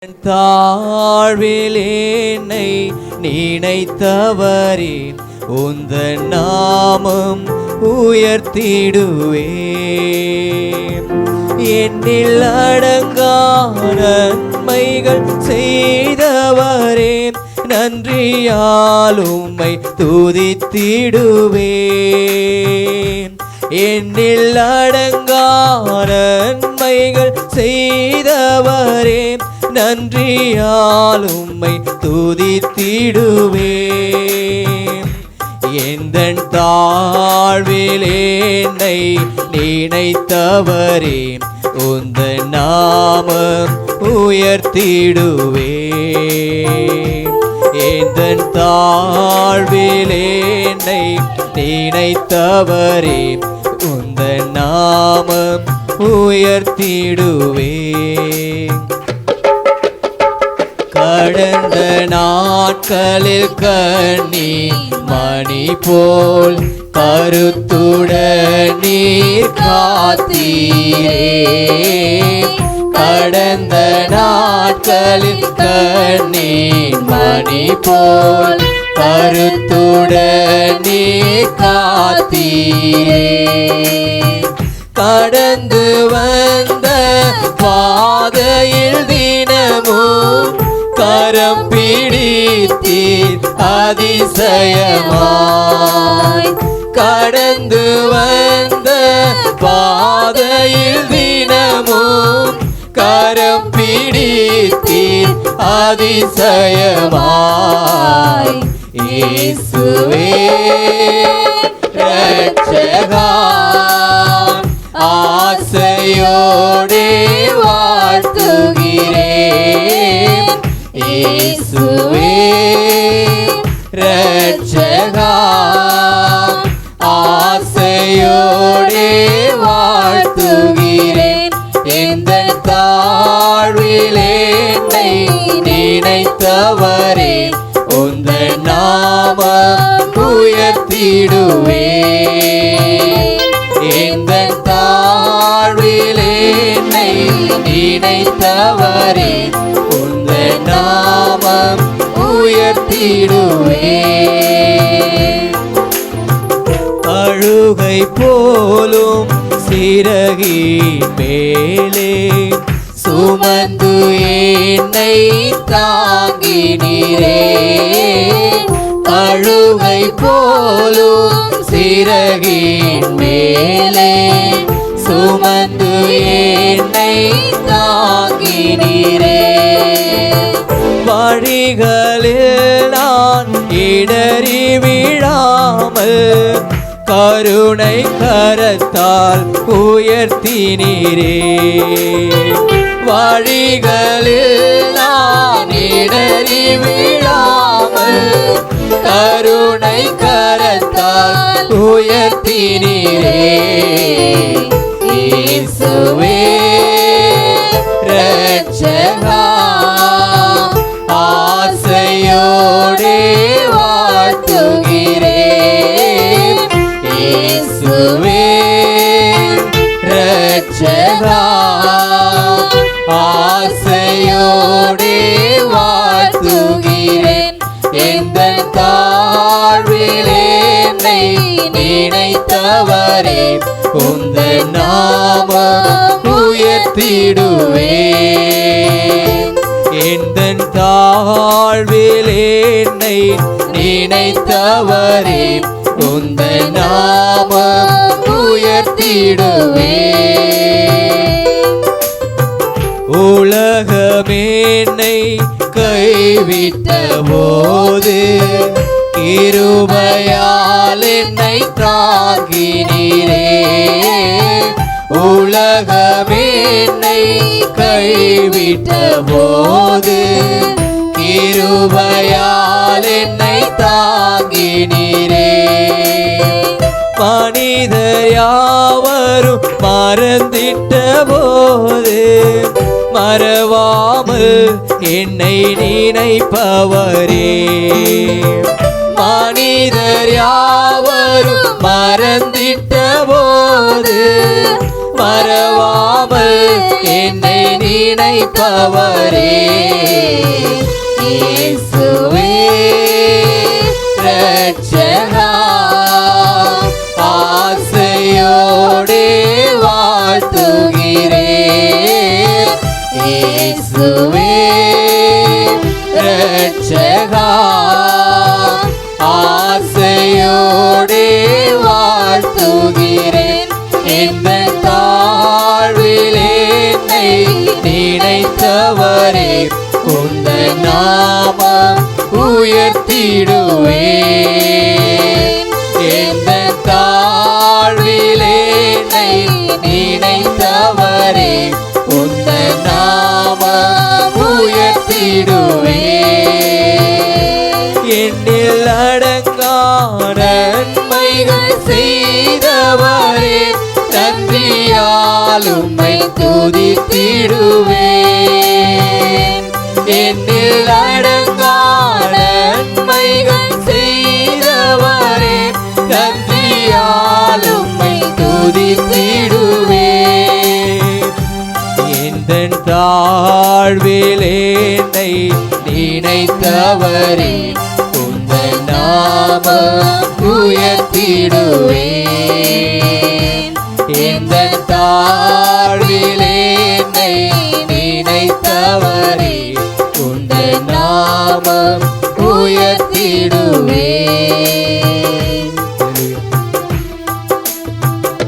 தாழ்வில் என்னை நினைத்தவரே உந்தன் நாமம் உயர்த்திடுவேன். என்னில் அடங்கா நன்மைகள் செய்தவரே நன்றியால் உம்மை துதித்திடுவேன். என்னில் அடங்கா நன்மைகள் செய்தவரே நன்றியால் உம்மை துதித்திடுவேன். எந்தன் தாழ்வில் என்னை நினைத்தவரே உந்தன் நாமம் உயர்த்திடுவேன். எந்தன் தாழ்வில் என்னை நினைத்தவரே உந்தன் நாமம் உயர்த்திடுவேன். கடந்த நாட்களில் கண்ணீர் மணி போல் கருத்துடன் நீர் காத்தீரே. கடந்த நாட்களில் கண்ணீர் மணி போல் கருத்துடன் நீர் காத்தீரே. கடந்து வந்த பாதையில் தினமும் கரம் பிடித்தீர் அதிசயமாய். கடந்து வந்த பாதையில் தினமும் கரம் பிடித்தீர் அதிசயமாய். இயேசுவே இரட்சகா ஆசையோடே வாழ்த்துகிறேன். இயேசுவே இரட்சகா ஆசையோடே வாழ்த்துகிறேன். எந்தன் தாழ்வில் என்னை நினைத்தவரே உந்தன் நாமம் உயர்த்திடுவேன். எந்தன் தாழ்வில் என்னை நினைத்தவரே உந்தன் நாமம் உயர்த்திடுவேன். அழுகை போலும் சிறகி மேலே சுமந்து என்னை தாங்கினீரே. அழுகை போலும் சிறகின் மேலே சுமந்து என்னை தாங்கினீரே. வழிகளில் நான் இடறி விழாமல் கருணை கரத்தால் உயர்த்தினீரே. வழிகளில் நான் இடறி விழாமல் கருணை கரத்தால் உயர்த்தினீரே. இயேசுவே இரட்சகா ஆசையோடே வாழ்த்துகிறேன். இயேசுவே இரட்சகா ஆசையோடே வாழ்த்துகிறேன். எந்தன் தாழ்வில் என்னை நினைத்தவரே உந்தன் நாமம் உயர்த்திடுவேன். எந்தன் தாழ்வில் என்னை நினைத்தவரே உந்தன் நாமம் உயர்த்திடுவேன். உலகம் என்னை கைவிட்ட போது கிருபையால் என்னை தாங்கினீரே. உலகம் என்னை கைவிட்ட போது கிருபையால் என்னை தாங்கினீரே. மனிதர் யாவரும் மறந்திட்ட போது மறவாமல் என்னை நினைப்பவரே. மனிதர் யாவரும் மறந்திட்ட போது மறவாமல் என்னை நினைப்பவரே இயேசுவே இரட்சகா ஆசையோடு வாழ்த்துகிறேன் இயேசுவே இரட்சகா ஆசையோடு வாழ்த்துகிறேன் இந்த தாழ்விலே என்னை நினைத்தவரே உந்தன் நாமம் உயர்த்திடுவேன் இந்த தாழ்விலே என்னை நினைத்தவரே உந்தன் நாமம் உயர்த்திடுவேன் என்னில் அடங்கா நன்மைகள் செய்தவரே நன்றியால் உம்மை துதித்திடுவேன் என்னில் அடங்கா நன்மைகள் செய்தவரே நன்றியால் உம்மை துதித்திடுவேன் எந்தன் தாழ்விலே என்னை நினைத்தவரே உந்தன் நாமம் உயர்த்திடுவேன் எந்தன் தாழ்விலே என்னை நினைத்தவரே உந்தன் நாமம் உயர்த்திடுவேன்